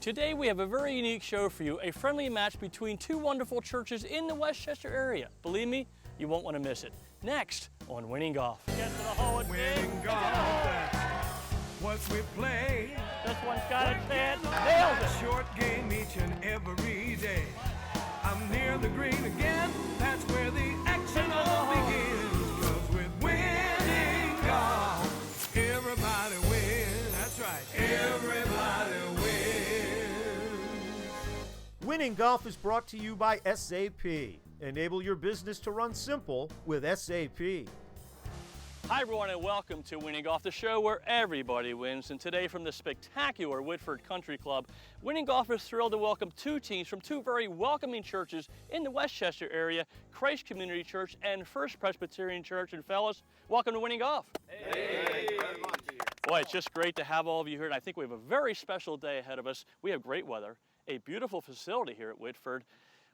Today we have a very unique show for you, a friendly match between two wonderful churches in the Westchester area. Believe me, you won't want to miss it. Next on Winning Golf. Get to the hole and Winning golf, that's what we play. This one's got a chance. Nails it. Short game each and every day. I'm near the green again. That's where the action all begins. 'Cause with winning golf, everybody wins. That's right. Everybody wins. Winning Golf is brought to you by SAP. Enable your business to run simple with SAP. Hi everyone and welcome to Winning Golf, the show where everybody wins. And today from the spectacular Whitford Country Club, Winning Golf is thrilled to welcome two teams from two very welcoming churches in the Westchester area, Christ Community Church and First Presbyterian Church. And fellas, welcome to Winning Golf. Hey. Boy, it's just great to have all of you here, and I think we have a very special day ahead of us. We have great weather, a beautiful facility here at Whitford,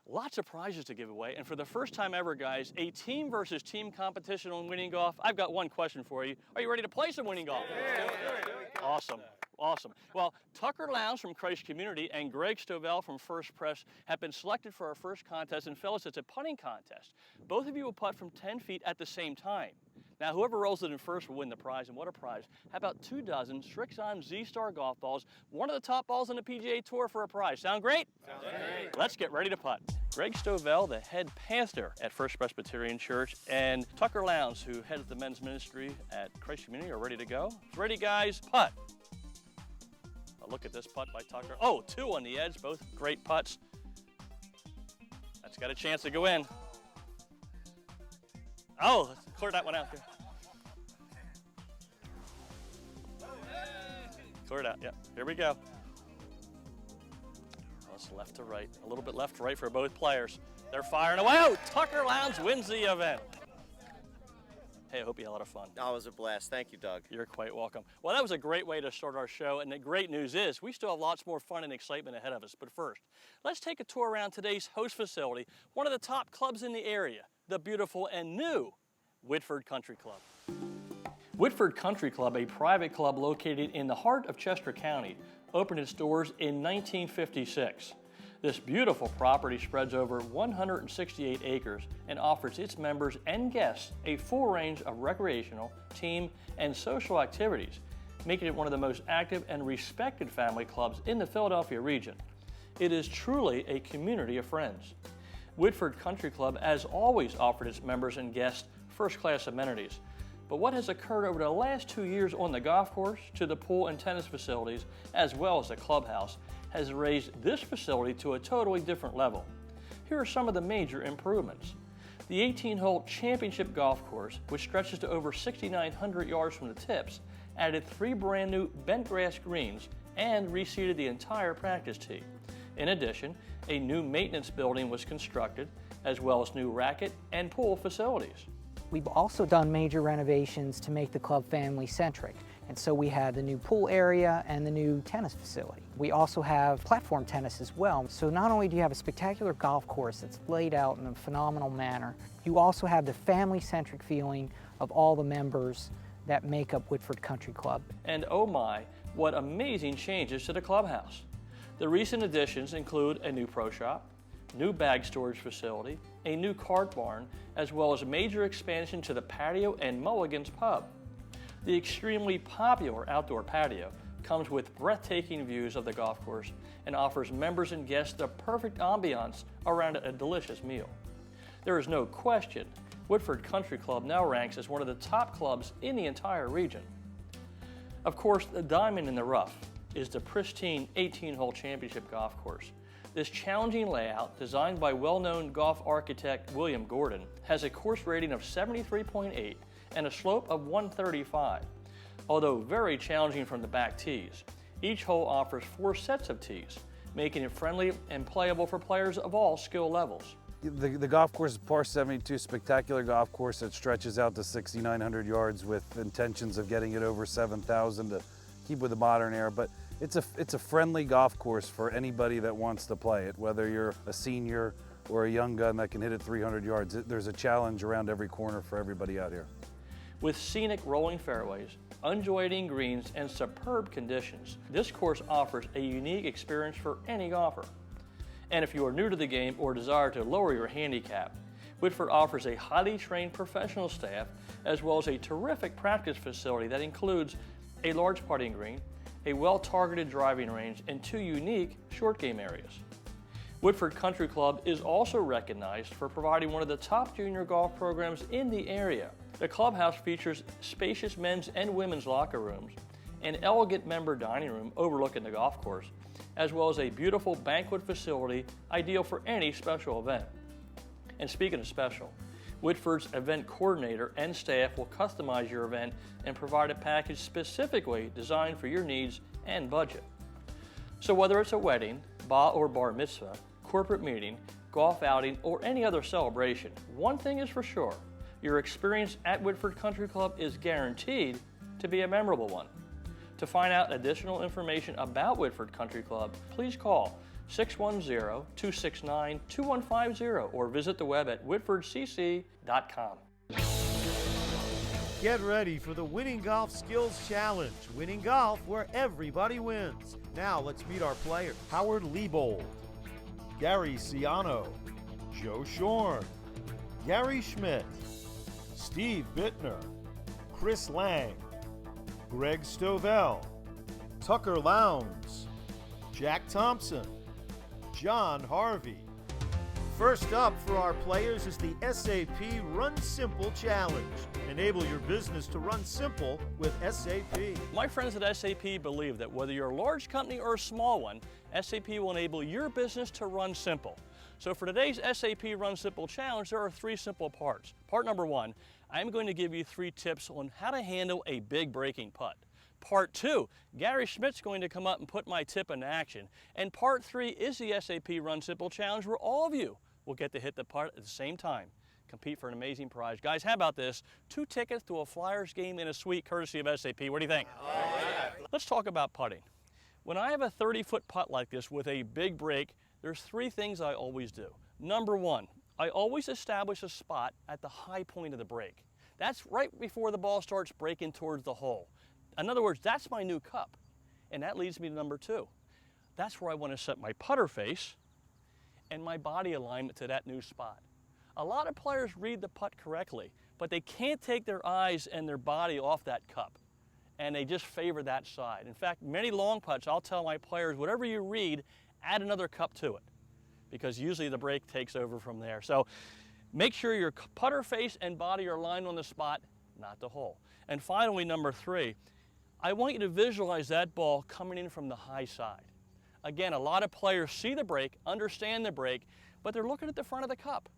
lots of prizes to give away, and for the first time ever, guys, a team versus team competition on Winning Golf. I've got one question for you. Are you ready to play some Winning Golf? Yeah. Awesome. Awesome. Well, Tucker Lowndes from Christ Community and Greg Stovell from First Press have been selected for our first contest, and fellas, it's a putting contest. Both of you will putt from 10 feet at the same time. Now, whoever rolls it in first will win the prize, and what a prize. How about 2 dozen Strixon Z-Star golf balls, one of the top balls on the PGA Tour for a prize. Sound great? Sounds great. Let's get ready to putt. Greg Stovell, the head pastor at First Presbyterian Church, and Tucker Lowndes, who heads the men's ministry at Christ Community, are ready to go. Ready, guys? Putt. A look at this putt by Tucker. Oh, 2 on the edge, both great putts. That's got a chance to go in. Oh, let's clear that one out here. Clear it out, yeah. Here we go. Oh, it's left to right. A little bit left to right for both players. They're firing away. Oh, Tucker Lowndes wins the event. Hey, I hope you had a lot of fun. That was a blast. Thank you, Doug. You're quite welcome. Well, that was a great way to start our show, and the great news is we still have lots more fun and excitement ahead of us. But first, let's take a tour around today's host facility, one of the top clubs in the area, the beautiful and new Whitford Country Club. Whitford Country Club, a private club located in the heart of Chester County, opened its doors in 1956. This beautiful property spreads over 168 acres and offers its members and guests a full range of recreational, team, and social activities, making it one of the most active and respected family clubs in the Philadelphia region. It is truly a community of friends. Whitford Country Club has always offered its members and guests first-class amenities. But what has occurred over the last 2 years on the golf course, to the pool and tennis facilities, as well as the clubhouse, has raised this facility to a totally different level. Here are some of the major improvements. The 18-hole championship golf course, which stretches to over 6,900 yards from the tips, added 3 brand new bent grass greens and reseeded the entire practice tee. In addition, a new maintenance building was constructed, as well as new racket and pool facilities. We've also done major renovations to make the club family-centric. And so we have the new pool area and the new tennis facility. We also have platform tennis as well. So not only do you have a spectacular golf course that's laid out in a phenomenal manner, you also have the family-centric feeling of all the members that make up Whitford Country Club. And oh my, what amazing changes to the clubhouse. The recent additions include a new pro shop, new bag storage facility, a new cart barn, as well as a major expansion to the patio and Mulligan's Pub. The extremely popular outdoor patio comes with breathtaking views of the golf course and offers members and guests the perfect ambiance around a delicious meal. There is no question, Whitford Country Club now ranks as one of the top clubs in the entire region. Of course, the diamond in the rough is the pristine 18-hole championship golf course. This challenging layout, designed by well-known golf architect William Gordon, has a course rating of 73.8 and a slope of 135. Although very challenging from the back tees, each hole offers 4 sets of tees, making it friendly and playable for players of all skill levels. The golf course is par 72, spectacular golf course that stretches out to 6,900 yards with intentions of getting it over 7,000 to keep with the modern era. But it's a friendly golf course for anybody that wants to play it, whether you're a senior or a young gun that can hit it 300 yards. There's a challenge around every corner for everybody out here. With scenic rolling fairways, undulating greens, and superb conditions. This course offers a unique experience for any golfer. And if you are new to the game or desire to lower your handicap, Whitford offers a highly trained professional staff as well as a terrific practice facility that includes a large putting green, a well-targeted driving range, and 2 unique short game areas. Whitford Country Club is also recognized for providing one of the top junior golf programs in the area. The clubhouse features spacious men's and women's locker rooms, an elegant member dining room overlooking the golf course, as well as a beautiful banquet facility ideal for any special event. And speaking of special, Whitford's event coordinator and staff will customize your event and provide a package specifically designed for your needs and budget. So whether it's a wedding, or bar mitzvah, corporate meeting, golf outing, or any other celebration, one thing is for sure, your experience at Whitford Country Club is guaranteed to be a memorable one. To find out additional information about Whitford Country Club, please call 610-269-2150 or visit the web at whitfordcc.com. Get ready for the Winning Golf Skills Challenge. Winning golf where everybody wins. Now let's meet our players. Howard Liebold, Gary Ciano, Joe Shorn, Gary Schmidt, Steve Bittner, Chris Lang, Greg Stovell, Tucker Lowndes, Jack Thompson, John Harvey. First up for our players is the SAP Run Simple Challenge. Enable your business to run simple with SAP. My friends at SAP believe that whether you're a large company or a small one, SAP will enable your business to run simple. So for today's SAP Run Simple Challenge, there are 3 simple parts. Part number 1, I'm going to give you 3 tips on how to handle a big breaking putt. Part 2, Gary Schmidt's going to come up and put my tip into action. And part 3 is the SAP Run Simple Challenge where all of you will get to hit the putt at the same time. Compete for an amazing prize. Guys, how about this? 2 tickets to a Flyers game in a suite courtesy of SAP. What do you think? Oh, yeah. Let's talk about putting. When I have a 30-foot putt like this with a big break, there's 3 things I always do. Number 1, I always establish a spot at the high point of the break. That's right before the ball starts breaking towards the hole. In other words, that's my new cup. And that leads me to number 2. That's where I want to set my putter face and my body alignment to that new spot. A lot of players read the putt correctly, but they can't take their eyes and their body off that cup, and they just favor that side. In fact, many long putts, I'll tell my players, whatever you read, add another cup to it, because usually the break takes over from there. So make sure your putter face and body are aligned on the spot, not the hole. And finally, number 3, I want you to visualize that ball coming in from the high side. Again, a lot of players see the break, understand the break, but they're looking at the front of the cup.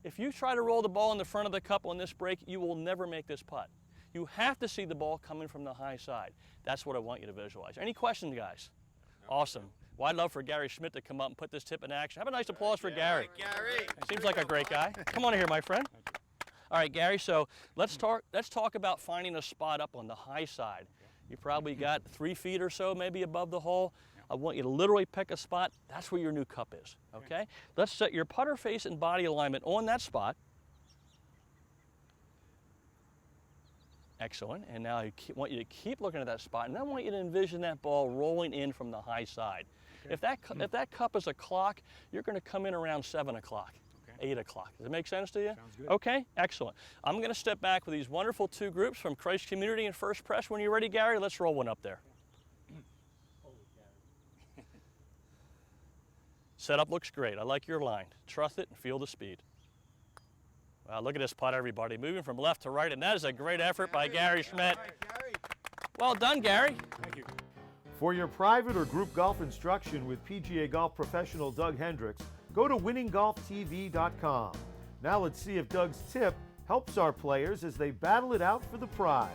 If you try to roll the ball in the front of the cup on this break, you will never make this putt. You have to see the ball coming from the high side. That's what I want you to visualize. Any questions, guys? Awesome. Well, I'd love for Gary Schmidt to come up and put this tip in action. Have a nice applause for Gary. Gary. Seems like a great guy. Come on in here, my friend. All right, Gary, so let's talk about finding a spot up on the high side. You probably got 3 feet or so maybe above the hole. I want you to literally pick a spot. That's where your new cup is, okay? Let's set your putter face and body alignment on that spot. Excellent, and now I want you to keep looking at that spot, and I want you to envision that ball rolling in from the high side. Okay. If that cup is a clock, you're gonna come in around 7 o'clock. 8 o'clock. Does it make sense to you? Sounds good. Okay, excellent. I'm going to step back with these wonderful 2 groups from Christ Community and First Press. When you're ready, Gary, let's roll one up there. Setup looks great. I like your line. Trust it and feel the speed. Wow, look at this putt, everybody. Moving from left to right, and that is a great effort by Gary Schmidt. Well done, Gary. Thank you. For your private or group golf instruction with PGA golf professional Doug Hendricks, go to winninggolftv.com. Now let's see if Doug's tip helps our players as they battle it out for the prize.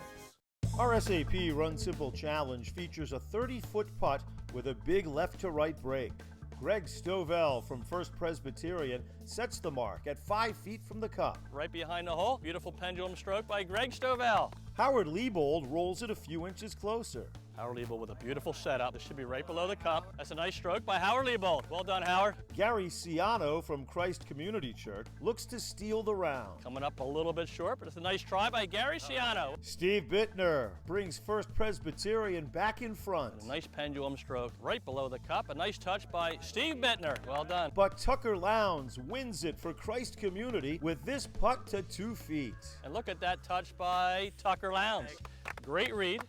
Our SAP Run Simple Challenge features a 30-foot putt with a big left to right break. Greg Stovell from First Presbyterian sets the mark at 5 feet from the cup. Right behind the hole, beautiful pendulum stroke by Greg Stovell. Howard Liebold rolls it a few inches closer. Howard Liebold with a beautiful setup. This should be right below the cup. That's a nice stroke by Howard Liebold. Well done, Howard. Gary Ciano from Christ Community Church looks to steal the round. Coming up a little bit short, but it's a nice try by Gary Ciano. Steve Bittner brings First Presbyterian back in front. A nice pendulum stroke right below the cup. A nice touch by Steve Bittner. Well done. But Tucker Lowndes wins it for Christ Community with this putt to 2 feet. And look at that touch by Tucker Lowndes. Great read,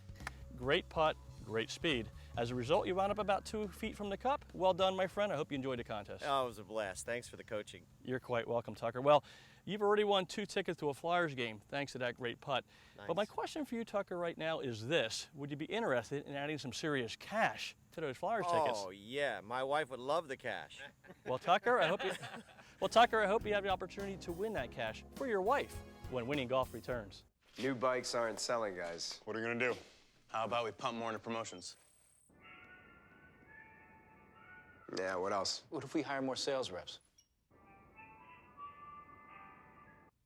great putt, great speed. As a result, you wound up about 2 feet from the cup. Well done, my friend. I hope you enjoyed the contest. Oh, it was a blast. Thanks for the coaching. You're quite welcome, Tucker. Well, you've already won 2 tickets to a Flyers game thanks to that great putt. Nice. But my question for you, Tucker, right now is this. Would you be interested in adding some serious cash to those Flyers tickets? Oh, yeah. My wife would love the cash. Well, Tucker, I hope you have the opportunity to win that cash for your wife when Winning Golf returns. New bikes aren't selling, guys. What are you gonna do? How about we pump more into promotions? Yeah, what else? What if we hire more sales reps?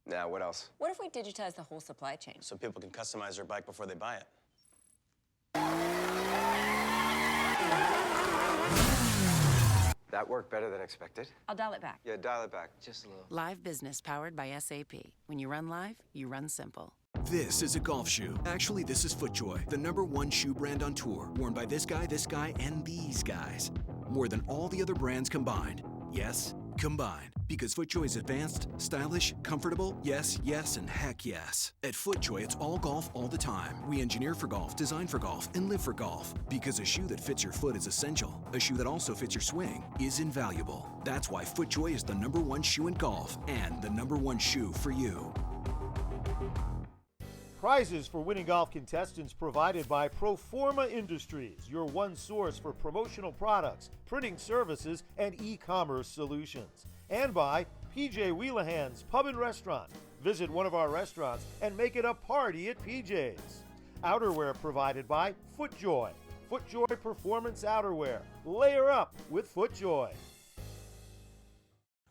Yeah, what else? What if we digitize the whole supply chain? So people can customize their bike before they buy it. That worked better than expected. I'll dial it back. Yeah, dial it back. Just a little. Live business powered by SAP. When you run live, you run simple. This is a golf shoe. Actually, this is FootJoy, the #1 shoe brand on tour, worn by this guy, and these guys. More than all the other brands combined. Yes, combined. Because FootJoy is advanced, stylish, comfortable, yes, and heck yes. At FootJoy, it's all golf all the time. We engineer for golf, design for golf, and live for golf. Because a shoe that fits your foot is essential. A shoe that also fits your swing is invaluable. That's why FootJoy is the #1 shoe in golf and the #1 shoe for you. Prizes for Winning Golf contestants provided by Proforma Industries, your one source for promotional products, printing services, and e-commerce solutions. And by PJ Wheelahan's Pub and Restaurant. Visit one of our restaurants and make it a party at PJ's. Outerwear provided by FootJoy. FootJoy Performance Outerwear. Layer up with FootJoy.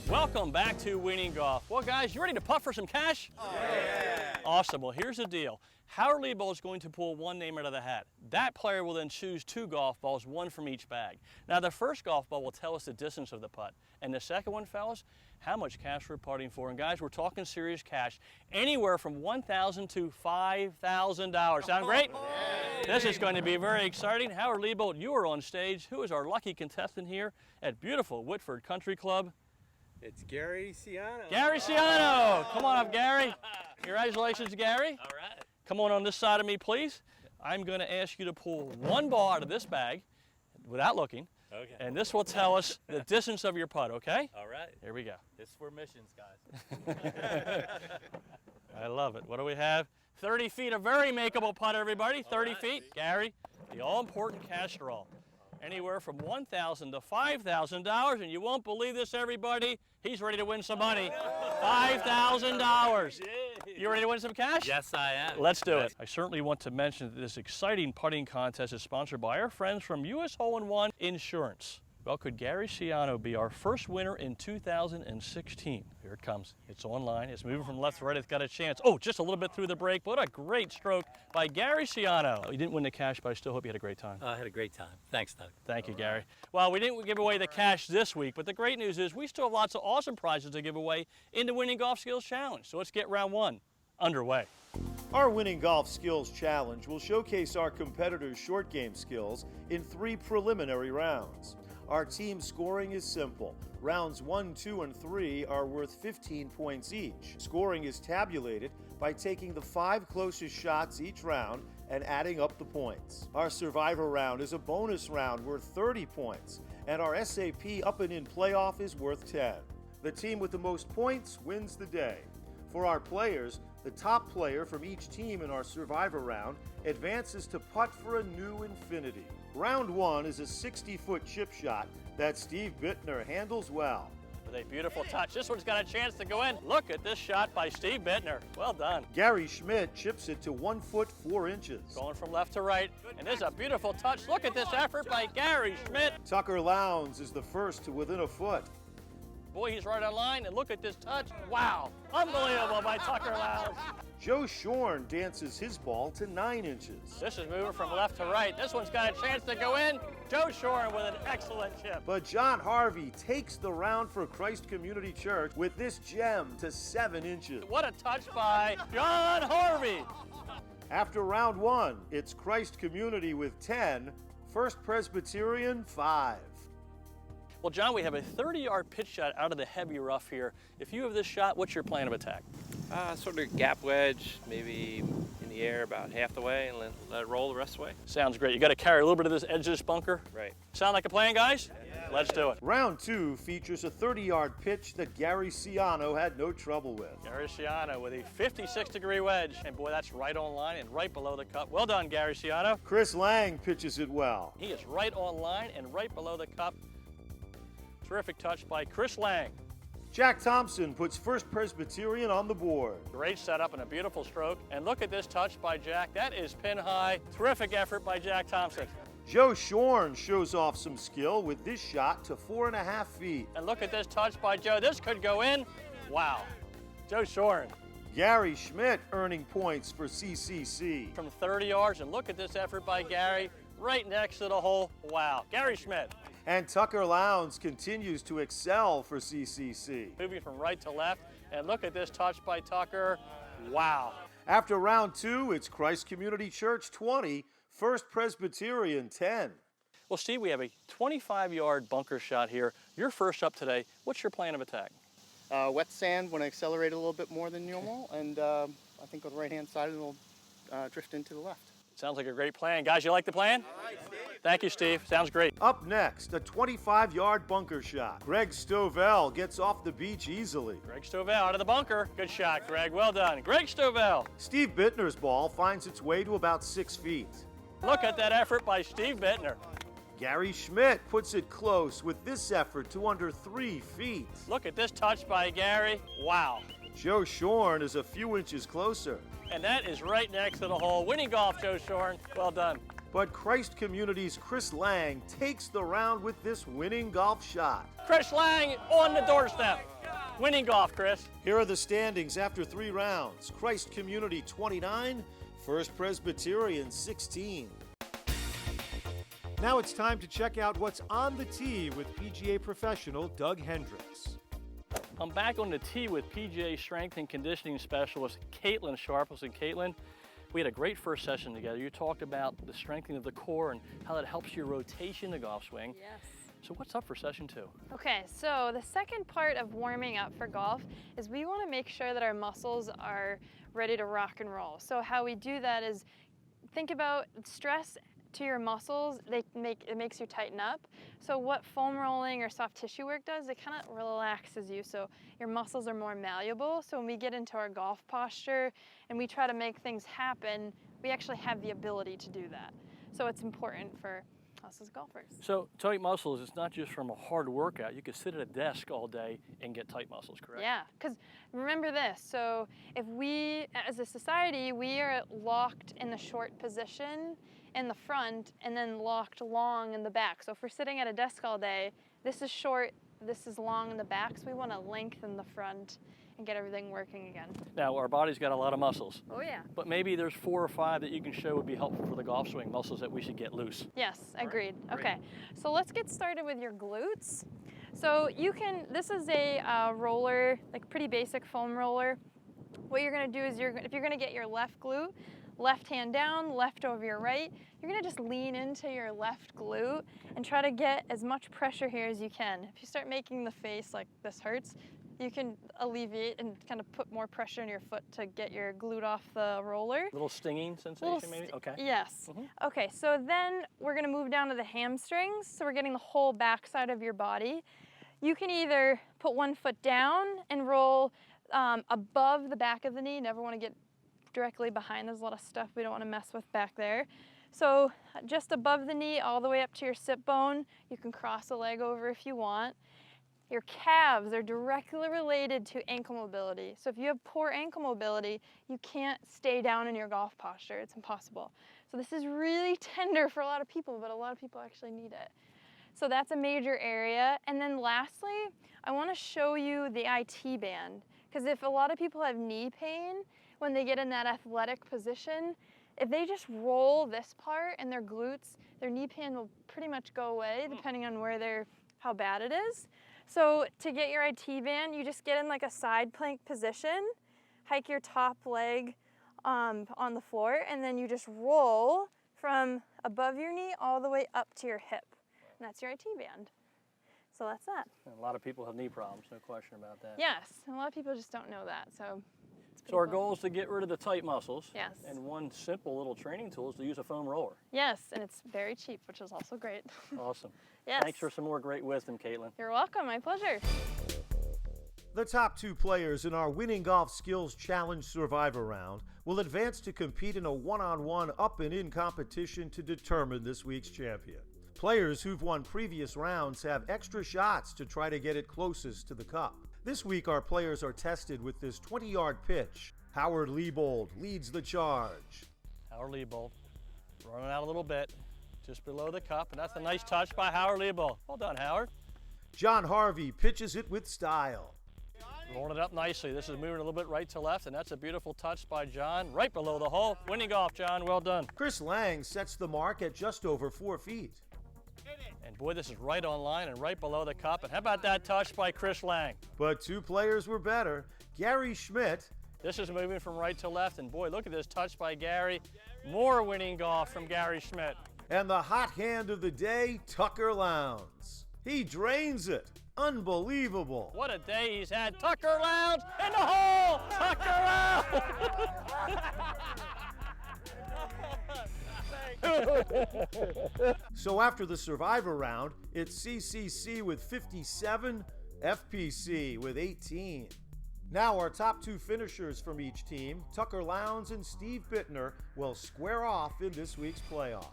Welcome back to Winning Golf. Well, guys, you ready to putt for some cash? Oh, yeah. Awesome. Well, here's the deal. Howard Liebold is going to pull one name out of the hat. That player will then choose 2 golf balls, 1 from each bag. Now, the first golf ball will tell us the distance of the putt. And the second one, fellas, how much cash we're putting for. And guys, we're talking serious cash, anywhere from $1,000 to $5,000. Sound great? Yeah. This is going to be very exciting. Howard Liebold, you are on stage. Who is our lucky contestant here at beautiful Whitford Country Club? It's Gary Ciano. Gary Ciano! Come on up, Gary. Congratulations, Gary. All right. Come on this side of me, please. I'm going to ask you to pull 1 ball out of this bag without looking. Okay. And this will tell us the distance of your putt, okay? All right. Here we go. This is for missions, guys. I love it. What do we have? 30 feet, a very makeable putt, everybody. 30 feet. Gary, the all-important cash draw. Anywhere from $1,000 to $5,000, and you won't believe this, everybody. He's ready to win some money. $5,000. You ready to win some cash? Yes, I am. Let's do it. I certainly want to mention that this exciting putting contest is sponsored by our friends from US Hole-in-One Insurance. Well, could Gary Ciano be our first winner in 2016? Here it comes. It's online. It's moving from left to right. It's got a chance. Oh, just a little bit through the break. What a great stroke by Gary Ciano. You didn't win the cash, but I still hope you had a great time. I had a great time. Thanks, Doug. Thank you, Gary. Well, we didn't give away the cash this week, but the great news is we still have lots of awesome prizes to give away in the Winning Golf Skills Challenge. So let's get round 1 underway. Our Winning Golf Skills Challenge will showcase our competitors' short game skills in 3 preliminary rounds. Our team scoring is simple. Rounds 1, 2, and 3 are worth 15 points each. Scoring is tabulated by taking the 5 closest shots each round and adding up the points. Our Survivor round is a bonus round worth 30 points, and our SAP Up and In playoff is worth 10. The team with the most points wins the day. For our players, the top player from each team in our Survivor round advances to putt for a new infinity. Round 1 is a 60-foot chip shot that Steve Bittner handles well. With a beautiful touch. This one's got a chance to go in. Look at this shot by Steve Bittner. Well done. Gary Schmidt chips it to 1 foot 4 inches. Going from left to right. And this is a beautiful touch. Look at this effort by Gary Schmidt. Tucker Lowndes is the first to within a foot. Boy, he's right on line, and look at this touch. Wow, unbelievable by Tucker Lowndes. Joe Shorn dances his ball to 9 inches. This is moving from left to right. This one's got a chance to go in. Joe Shorn with an excellent chip. But John Harvey takes the round for Christ Community Church with this gem to 7 inches. What a touch by John Harvey. After round 1, it's Christ Community with 10, First Presbyterian 5. Well, John, we have a 30-yard pitch shot out of the heavy rough here. If you have this shot, what's your plan of attack? Sort of gap wedge, maybe in the air about half the way and let it roll the rest of the way. Sounds great. You got to carry a little bit of this edge of this bunker. Right. Sound like a plan, guys? Yeah. Let's do it. Round 2 features a 30-yard pitch that Gary Ciano had no trouble with. Gary Ciano with a 56-degree wedge. And boy, that's right on line and right below the cup. Well done, Gary Ciano. Chris Lang pitches it well. He is right on line and right below the cup. Terrific touch by Chris Lang. Jack Thompson puts First Presbyterian on the board. Great setup and a beautiful stroke. And look at this touch by Jack. That is pin high. Terrific effort by Jack Thompson. Joe Shorn shows off some skill with this shot to 4.5 feet. And look at this touch by Joe. This could go in. Wow. Joe Shorn. Gary Schmidt earning points for CCC. From 30 yards, and look at this effort by Gary. Right next to the hole. Wow. Gary Schmidt. And Tucker Lowndes continues to excel for CCC. Moving from right to left, and look at this touch by Tucker. Wow. After round 2, it's Christ Community Church 20, First Presbyterian 10. Well, Steve, we have a 25-yard bunker shot here. You're first up today. What's your plan of attack? Wet sand, want to accelerate a little bit more than normal, and I think with the right-hand side, it'll drift into the left. Sounds like a great plan. Guys, you like the plan? All right, Steve. Thank you, Steve. Sounds great. Up next, a 25-yard bunker shot. Greg Stovell gets off the beach easily. Greg Stovell out of the bunker. Good shot, Greg. Well done. Greg Stovell. Steve Bittner's ball finds its way to about 6 feet. Look at that effort by Steve Bittner. Gary Schmidt puts it close with this effort to under 3 feet. Look at this touch by Gary. Wow. Joe Shorn is a few inches closer. And that is right next to the hole. Winning golf, Joe Shorn. Well done. But Christ Community's Chris Lang takes the round with this winning golf shot. Chris Lang on the doorstep. Winning golf, Chris. Here are the standings after 3 rounds. Christ Community 29, First Presbyterian 16. Now it's time to check out what's on the tee with PGA professional Doug Hendricks. I'm back on the tee with PGA strength and conditioning specialist Caitlin Sharp. Listen, Caitlin, we had a great first session together. You talked about the strengthening of the core and how that helps your rotation in the golf swing. Yes. So what's up for session 2? Okay, so the second part of warming up for golf is we want to make sure that our muscles are ready to rock and roll. So how we do that is think about stress to your muscles. It makes you tighten up. So what foam rolling or soft tissue work does, it kind of relaxes you so your muscles are more malleable. So when we get into our golf posture and we try to make things happen, we actually have the ability to do that. So it's important for us as golfers. So tight muscles, it's not just from a hard workout. You could sit at a desk all day and get tight muscles, correct? Yeah, because remember this, so if we, as a society, we are locked in the short position in the front and then locked long in the back. So if we're sitting at a desk all day, this is short, this is long in the back, so we want to lengthen the front and get everything working again. Now, our body's got a lot of muscles. Oh yeah. But maybe there's 4 or 5 that you can show would be helpful for the golf swing, muscles that we should get loose. Yes, agreed. Right. Okay, so let's get started with your glutes. So you can, this is a roller, like pretty basic foam roller. What you're gonna do is if you're gonna get your left glute, left hand down, left over your right, you're gonna just lean into your left glute and try to get as much pressure here as you can. If you start making the face like this hurts, you can alleviate and kind of put more pressure in your foot to get your glute off the roller. Little stinging sensation maybe? Okay. Yes. Okay, so then we're gonna move down to the hamstrings. So we're getting the whole backside of your body. You can either put one foot down and roll above the back of the knee. Never wanna get directly behind. There's a lot of stuff we don't wanna mess with back there. So just above the knee, all the way up to your sit bone. You can cross a leg over if you want. Your calves are directly related to ankle mobility. So if you have poor ankle mobility, you can't stay down in your golf posture. It's impossible. So this is really tender for a lot of people, but a lot of people actually need it. So that's a major area. And then lastly, I want to show you the IT band, because if a lot of people have knee pain when they get in that athletic position, if they just roll this part and their glutes, their knee pain will pretty much go away depending on how bad it is. So to get your IT band, you just get in like a side plank position, hike your top leg on the floor, and then you just roll from above your knee all the way up to your hip. And that's your IT band. So that's that. And a lot of people have knee problems, no question about that. Yes, and a lot of people just don't know that. So our goal is to get rid of the tight muscles. Yes. And one simple little training tool is to use a foam roller. Yes, and it's very cheap, which is also great. Awesome. Yes. Thanks for some more great wisdom, Caitlin. You're welcome, my pleasure. The top 2 players in our Winning Golf Skills Challenge Survivor round will advance to compete in a one-on-one up and in competition to determine this week's champion. Players who've won previous rounds have extra shots to try to get it closest to the cup. This week, our players are tested with this 20-yard pitch. Howard Liebold leads the charge. Howard Liebold running out a little bit, just below the cup, and that's a nice touch by Howard Liebold. Well done, Howard. John Harvey pitches it with style. Rolling it up nicely. This is moving a little bit right to left, and that's a beautiful touch by John, right below the hole. Winning golf, John. Well done. Chris Lang sets the mark at just over 4 feet. And boy, this is right on line and right below the cup. And how about that touch by Chris Lang? But 2 players were better. Gary Schmidt. This is moving from right to left, and boy, look at this touch by Gary. More winning golf from Gary Schmidt. And the hot hand of the day, Tucker Lowndes. He drains it. Unbelievable. What a day he's had. Tucker Lowndes in the hole! Tucker Lowndes! So after the Survivor round, it's CCC with 57, FPC with 18. Now our top 2 finishers from each team, Tucker Lowndes and Steve Bittner, will square off in this week's playoff.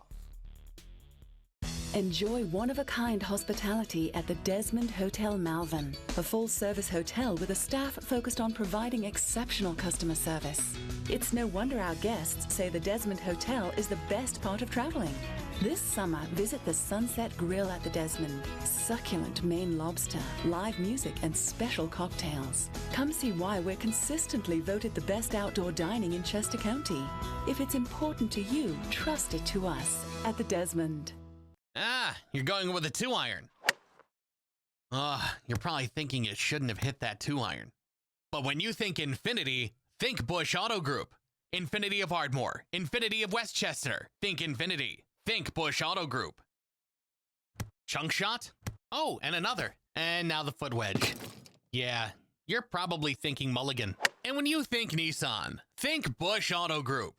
Enjoy one-of-a-kind hospitality at the Desmond Hotel Malvern, a full-service hotel with a staff focused on providing exceptional customer service. It's no wonder our guests say the Desmond Hotel is the best part of traveling. This summer, visit the Sunset Grill at the Desmond. Succulent Maine lobster, live music, and special cocktails. Come see why we're consistently voted the best outdoor dining in Chester County. If it's important to you, trust it to us at the Desmond. Ah, you're going with a 2-iron. You're probably thinking you shouldn't have hit that 2-iron. But when you think Infinity, think Bush Auto Group. Infinity of Ardmore, Infinity of Westchester. Think Infinity. Think Bush Auto Group. Chunk shot? Oh, and another. And now the foot wedge. Yeah, you're probably thinking Mulligan. And when you think Nissan, think Bush Auto Group.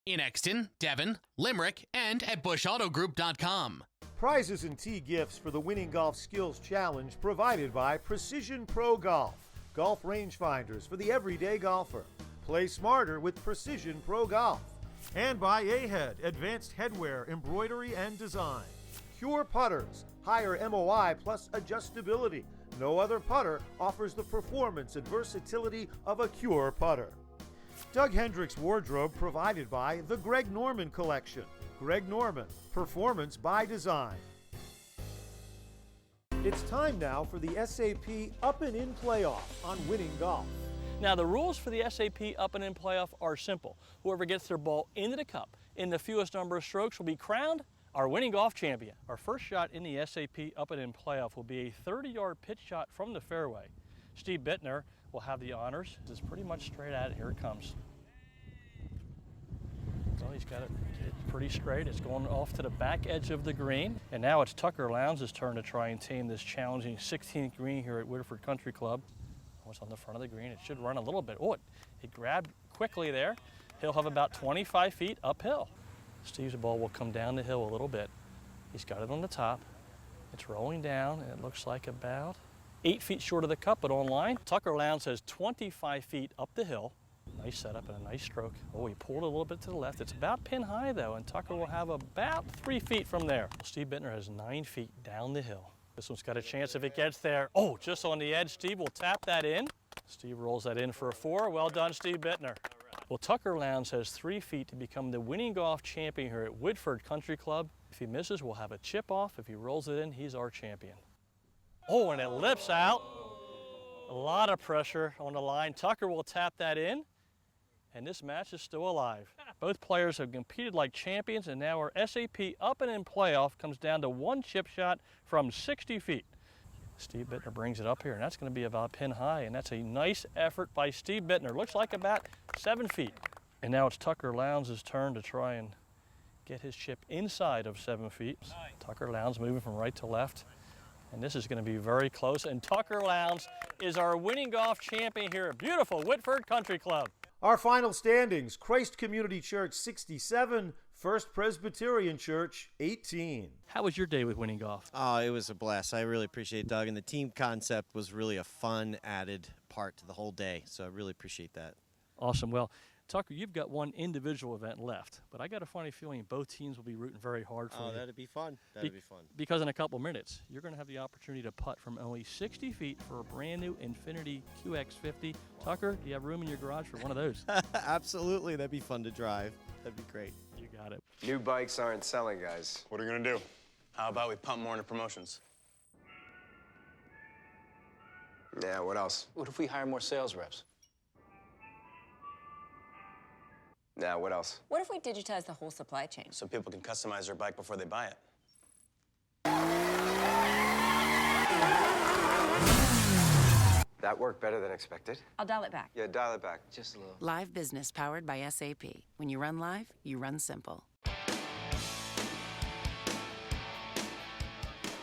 In Exton, Devon, Limerick, and at bushautogroup.com. Prizes and tee gifts for the Winning Golf Skills Challenge provided by Precision Pro Golf. Golf rangefinders for the everyday golfer. Play smarter with Precision Pro Golf. And by A-Head, advanced headwear, embroidery, and design. Pure putters, higher MOI plus adjustability. No other putter offers the performance and versatility of a Cure putter. Doug Hendricks wardrobe provided by the Greg Norman Collection. Greg Norman, performance by design. It's time now for the SAP Up and In playoff on Winning Golf. Now the rules for the SAP Up and In playoff are simple. Whoever gets their ball into the cup in the fewest number of strokes will be crowned our winning golf champion. Our first shot in the SAP Up and In playoff will be a 30-yard pitch shot from the fairway. Steve Bittner will have the honors. It's pretty much straight at it. Here it comes. Well, he's got it pretty straight. It's going off to the back edge of the green. And now it's Tucker Lowndes' turn to try and tame this challenging 16th green here at Whitford Country Club. Oh, it's on the front of the green. It should run a little bit. Oh, it grabbed quickly there. He'll have about 25 feet uphill. Steve's ball will come down the hill a little bit. He's got it on the top. It's rolling down, and it looks like about 8 feet short of the cup, but on line. Tucker Lowndes has 25 feet up the hill. Nice setup and a nice stroke. Oh, he pulled a little bit to the left. It's about pin high though, and Tucker will have about 3 feet from there. Steve Bittner has 9 feet down the hill. This one's got a chance if it gets there. Oh, just on the edge. Steve will tap that in. Steve rolls that in for a 4. Well done, Steve Bittner. Well, Tucker Lowndes has 3 feet to become the winning golf champion here at Whitford Country Club. If he misses, we'll have a chip off. If he rolls it in, he's our champion. Oh, and it lips out. A lot of pressure on the line. Tucker will tap that in, and this match is still alive. Both players have competed like champions, and now our SAP up and in playoff comes down to one chip shot from 60 feet. Steve Bittner brings it up here, and that's going to be about pin high, and that's a nice effort by Steve Bittner. Looks like about 7 feet. And now it's Tucker Lowndes' turn to try and get his chip inside of 7 feet. Tucker Lowndes moving from right to left. And this is going to be very close. And Tucker Lowndes is our winning golf champion here at beautiful Whitford Country Club. Our final standings: Christ Community Church 67, First Presbyterian Church 18. How was your day with winning golf? Oh, it was a blast. I really appreciate it, Doug. And the team concept was really a fun added part to the whole day. So I really appreciate that. Awesome. Well, Tucker, you've got one individual event left, but I got a funny feeling both teams will be rooting very hard for you. Oh, that'd be fun. That'd be fun. Because in a couple minutes, you're going to have the opportunity to putt from only 60 feet for a brand new Infinity QX50. Tucker, do you have room in your garage for one of those? Absolutely. That'd be fun to drive. That'd be great. You got it. New bikes aren't selling, guys. What are we going to do? How about we pump more into promotions? Yeah, what else? What if we hire more sales reps? Yeah, what else? What if we digitize the whole supply chain? So people can customize their bike before they buy it. That worked better than expected. I'll dial it back. Yeah, dial it back. Just a little. Live business powered by SAP. When you run live, you run simple.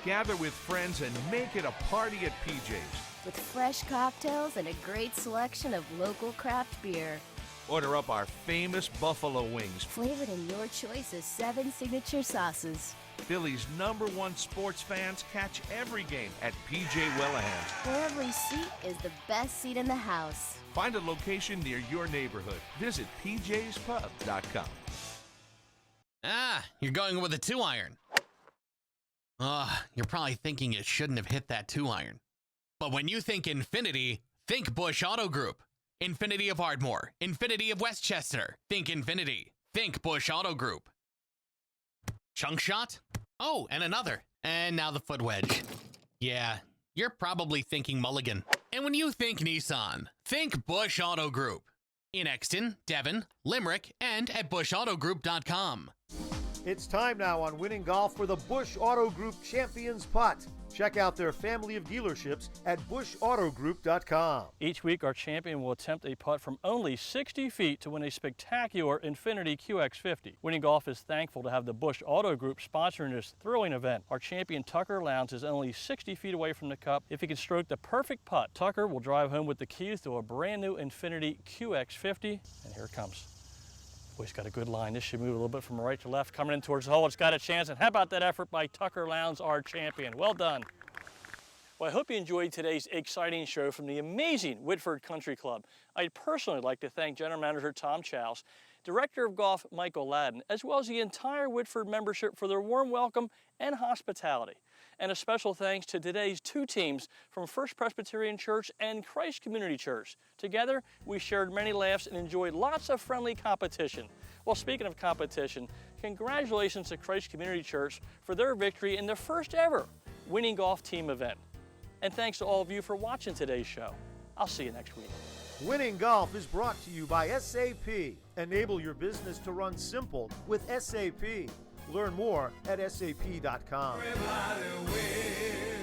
Gather with friends and make it a party at PJ's. With fresh cocktails and a great selection of local craft beer. Order up our famous buffalo wings. Flavored in your choice of 7 signature sauces. Philly's #1 sports fans catch every game at PJ Wellahan's. Where every seat is the best seat in the house. Find a location near your neighborhood. Visit pjspub.com. Ah, you're going with a 2-iron. You're probably thinking it shouldn't have hit that 2-iron. But when you think Infinity, think Bush Auto Group. Infinity of Ardmore, Infinity of Westchester. Think Infinity. Think Bush Auto Group. Chunk shot? Oh, and another. And now the foot wedge. Yeah, you're probably thinking Mulligan. And when you think Nissan, think Bush Auto Group. In Exton, Devon, Limerick, and at bushautogroup.com. It's time now on Winning Golf for the Bush Auto Group Champions Putt. Check out their family of dealerships at bushautogroup.com. Each week, our champion will attempt a putt from only 60 feet to win a spectacular Infinity QX50. Winning Golf is thankful to have the Bush Auto Group sponsoring this thrilling event. Our champion, Tucker Lowndes, is only 60 feet away from the cup. If he can stroke the perfect putt, Tucker will drive home with the keys to a brand new Infinity QX50. And here it comes. Boy, he's got a good line. This should move a little bit from right to left. Coming in towards the hole, it's got a chance. And how about that effort by Tucker Lowndes, our champion? Well done. Well, I hope you enjoyed today's exciting show from the amazing Whitford Country Club. I'd personally like to thank General Manager Tom Chows, Director of Golf Michael Ladden, as well as the entire Whitford membership for their warm welcome and hospitality. And a special thanks to today's 2 teams from First Presbyterian Church and Christ Community Church. Together, we shared many laughs and enjoyed lots of friendly competition. Well, speaking of competition, congratulations to Christ Community Church for their victory in the first ever Winning Golf team event. And thanks to all of you for watching today's show. I'll see you next week. Winning Golf is brought to you by SAP. Enable your business to run simple with SAP. Learn more at sap.com. Everybody wins.